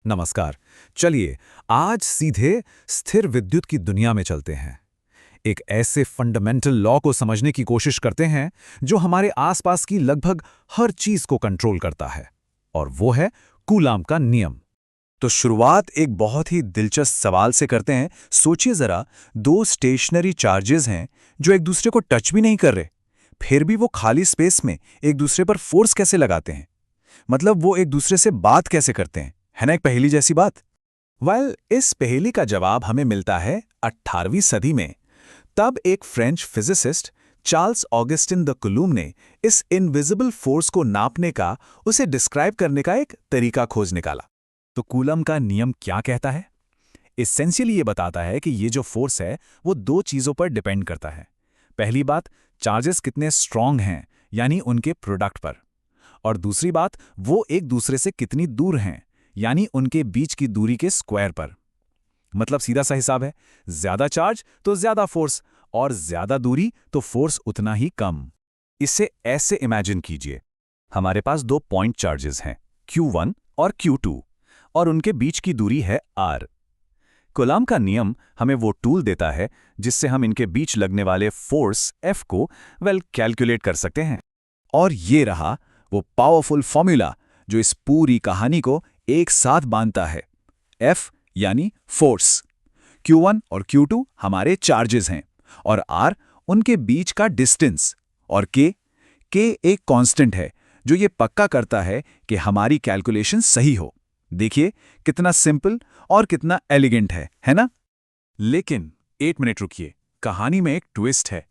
नमस्कार। चलिए आज सीधे स्थिर विद्युत की दुनिया में चलते हैं। एक ऐसे फंडामेंटल लॉ को समझने की कोशिश करते हैं जो हमारे आसपास की लगभग हर चीज को कंट्रोल करता है, और वो है कूलाम का नियम। तो शुरुआत एक बहुत ही दिलचस्प सवाल से करते हैं। सोचिए जरा, दो स्टेशनरी चार्जेस हैं जो एक दूसरे को टच भी नहीं कर रहे, फिर भी वो खाली स्पेस में एक दूसरे पर फोर्स कैसे लगाते हैं? मतलब वो एक दूसरे से बात कैसे करते हैं? है ना एक पहेली जैसी बात। इस पहेली का जवाब हमें मिलता है 18वीं सदी में। तब एक French physicist Charles Augustin de Coulomb ने इस इनविजिबल फोर्स को नापने का, उसे डिस्क्राइब करने का एक तरीका खोज निकाला। तो कूलम का नियम क्या कहता है? एसेंशियली ये बताता है कि ये जो फोर्स है वो दो चीज़ों पर डिपेंड करता है। पहली बात, चार्जेस कितने स्ट्रांग हैं, यानी उनके प्रोडक्ट पर। और दूसरी बात, वो एक दूसरे से कितनी दूर हैं, यानी उनके बीच की दूरी के स्क्वायर पर। मतलब सीधा सा हिसाब है, ज्यादा चार्ज तो ज्यादा फोर्स, और ज्यादा दूरी तो फोर्स उतना ही कम। इसे ऐसे इमेजिन कीजिए, हमारे पास दो पॉइंट चार्जेस हैं, Q1 और Q2, और उनके बीच की दूरी है R। कूलम का नियम हमें वो टूल देता है जिससे हम इनके बीच लगने वाले फोर्स F को कैलकुलेट कर सकते हैं। और ये रहा वो पावरफुल फॉर्मूला जो इस पूरी कहानी को एक साथ बांधता है। F यानी फोर्स, Q1 और Q2 हमारे चार्जेस हैं, और R उनके बीच का डिस्टेंस, और K एक कांस्टेंट है जो ये पक्का करता है कि हमारी कैलकुलेशन सही हो। देखिए कितना सिंपल और कितना एलिगेंट है ना? लेकिन एक मिनट रुकिए, कहानी में एक ट्विस्ट है।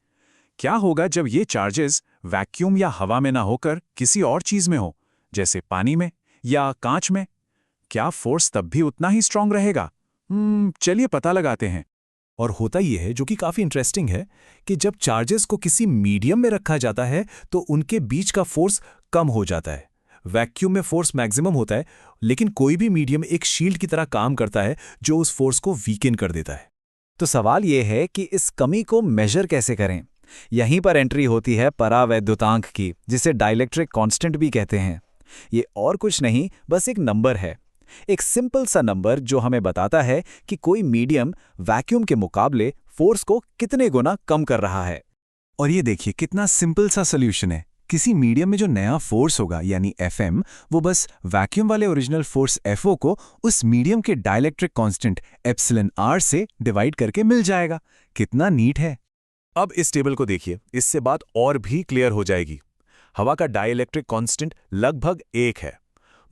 क्या होगा जब ये चार्जेस वैक्यूम या हवा में ना होकर किसी और चीज में हो, जैसे पानी में या कांच में? क्या फोर्स तब भी उतना ही स्ट्रांग रहेगा? चलिए पता लगाते हैं। और होता यह है, जो कि काफी इंटरेस्टिंग है, कि जब चार्जेस को किसी मीडियम में रखा जाता है तो उनके बीच का फोर्स कम हो जाता है। वैक्यूम में फोर्स मैक्सिमम होता है, लेकिन कोई भी मीडियम एक शील्ड की तरह काम करता है जो उस फोर्स को वीकेन कर देता है। तो सवाल यह है कि इस कमी को मेजर कैसे करें? यहीं पर एंट्री होती है परावैद्युतांक की, जिसे डाइलेक्ट्रिक कांस्टेंट भी कहते हैं। ये और कुछ नहीं, बस एक नंबर है, एक सिंपल सा नंबर जो हमें बताता है कि कोई मीडियम वैक्यूम के मुकाबले फोर्स को कितने गुना कम कर रहा है। और ये देखिए कितना सिंपल सा सॉल्यूशन है। किसी मीडियम में जो नया फोर्स होगा यानी Fm, वो बस वैक्यूम वाले ओरिजिनल फोर्स Fo को उस मीडियम के डाइलेक्ट्रिक कांस्टेंट एप्सिलॉन r से डिवाइड करके मिल जाएगा। कितना नीट है। अब इस टेबल को देखिए, इससे बात और भी क्लियर हो जाएगी। हवा का डाइलेक्ट्रिक कांस्टेंट लगभग 1 है,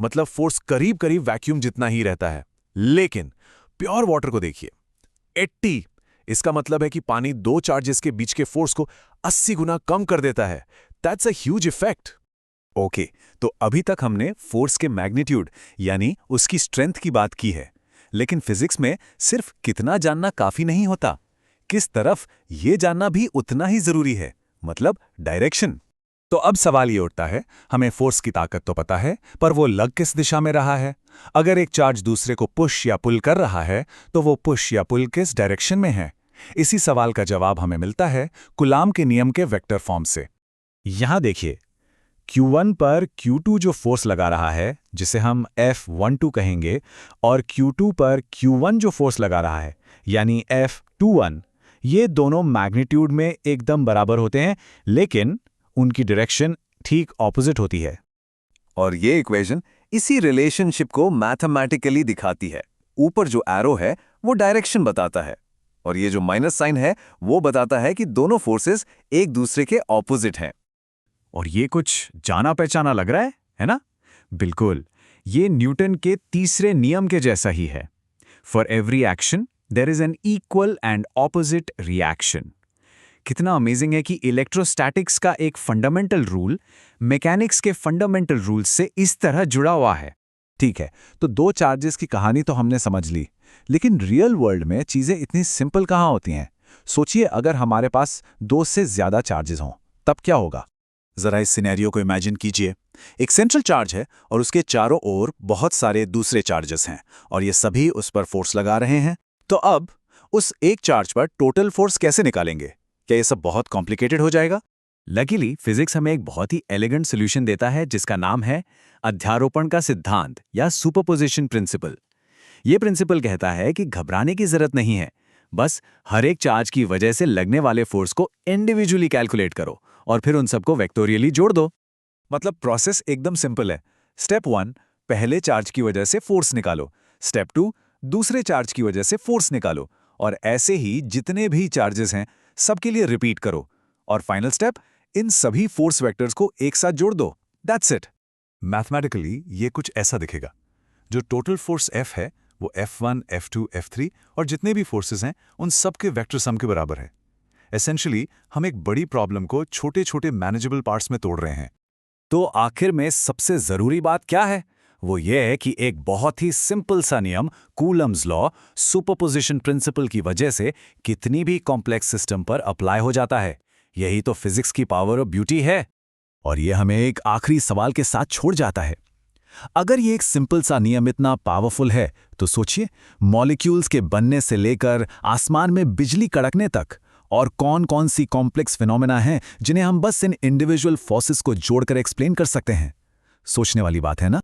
मतलब फोर्स करीब करीब वैक्यूम जितना ही रहता है। लेकिन प्योर वाटर को देखिए, 80। इसका मतलब है कि पानी दो चार्जेस के बीच के फोर्स को 80 गुना कम कर देता है। That's a huge effect. Okay, तो अभी तक हमने फोर्स के मैग्नीट्यूड यानी उसकी स्ट्रेंथ की बात की है, लेकिन फिजिक्स में सिर्फ कितना जानना काफी नहीं होता, किस तरफ ये जानना भी उतना ही जरूरी है, मतलब डायरेक्शन। तो अब सवाल ये उठता है, हमें फोर्स की ताकत तो पता है, पर वो लग किस दिशा में रहा है? अगर एक चार्ज दूसरे को पुश या पुल कर रहा है, तो वो पुश या पुल किस डायरेक्शन में है? इसी सवाल का जवाब हमें मिलता है कूलम के नियम के वेक्टर फॉर्म से। यहां देखिए, Q1 पर Q2 जो फोर्स लगा रहा है, जिसे हम F12 कहेंगे, और Q2 पर Q1 जो फोर्स लगा रहा है, यानी F21, ये दोनों मैग्नीट्यूड में एकदम बराबर होते हैं, लेकिन उनकी डायरेक्शन ठीक ऑपोजिट होती है। और ये इक्वेशन इसी रिलेशनशिप को मैथमेटिकली दिखाती है। ऊपर जो एरो है वो डायरेक्शन बताता है, और ये जो माइनस साइन है वो बताता है कि दोनों फोर्सेस एक दूसरे के ऑपोजिट हैं। और ये कुछ जाना पहचाना लग रहा है ना? बिल्कुल, ये न्यूटन के तीसरे नियम के जैसा ही है। For every action there is an equal and opposite reaction. कितना अमेजिंग है कि इलेक्ट्रोस्टैटिक्स का एक फंडामेंटल रूल मैकेनिक्स के फंडामेंटल रूल से इस तरह जुड़ा हुआ है। ठीक है, तो दो चार्जेस की कहानी तो हमने समझ ली, लेकिन रियल वर्ल्ड में चीजें इतनी सिंपल कहाँ होती हैं? सोचिए, अगर हमारे पास दो से ज्यादा चार्जेस हों, तब क्या होगा? जरा इस सिनेरियो को इमेजिन कीजिए। एक सेंट्रल चार्ज है और उसके चारों ओर बहुत सारे दूसरे चार्जेस हैं, और ये सभी उस पर फोर्स लगा रहे हैं। तो अब उस एक चार्ज पर टोटल फोर्स कैसे निकालेंगे? क्या ये सब बहुत कॉम्प्लिकेटेड हो जाएगा? लकीली फिजिक्स हमें एक बहुत ही एलिगेंट सॉल्यूशन देता है, जिसका नाम है अध्यारोपण का सिद्धांत या सुपरपोजिशन प्रिंसिपल। ये प्रिंसिपल कहता है कि घबराने की जरूरत नहीं है, बस हर एक चार्ज की वजह से लगने वाले फोर्स को इंडिविजुअली कैलकुलेट करो और फिर उन सबको वेक्टोरियली जोड़ दो। मतलब प्रोसेस एकदम सिंपल है। स्टेप 1, पहले चार्ज की वजह से फोर्स निकालो। स्टेप 2, दूसरे चार्ज की वजह से फोर्स निकालो। और ऐसे ही जितने भी चार्जेस हैं सबके लिए रिपीट करो। और फाइनल स्टेप, इन सभी फोर्स वेक्टर्स को एक साथ जोड़ दो। That's it. मैथमेटिकली ये कुछ ऐसा दिखेगा। जो टोटल फोर्स F है वो F1, F2, F3 और जितने भी फोर्सेस हैं उन सब के वेक्टर सम के बराबर है। एसेंशियली हम एक बड़ी प्रॉब्लम को छोटे छोटे मैनेजेबल पार्ट्स में तोड़ रहे हैं। तो आखिर में सबसे जरूरी बात क्या है? वो ये है कि एक बहुत ही सिंपल सा नियम, कूलम्स लॉ, सुपरपोजिशन प्रिंसिपल की वजह से कितनी भी कॉम्प्लेक्स सिस्टम पर अप्लाई हो जाता है। यही तो फिजिक्स की पावर और ब्यूटी है। और ये हमें एक आखिरी सवाल के साथ छोड़ जाता है। अगर ये एक सिंपल सा नियम इतना पावरफुल है तो सोचिए, मॉलिक्यूल्स के बनने से लेकर आसमान में बिजली कड़कने तक और कौन कौन सी कॉम्प्लेक्स फिनोमेना हैं जिन्हें हम बस इन इंडिविजुअल फोर्सेस को जोड़कर एक्सप्लेन कर सकते हैं। सोचने वाली बात है ना।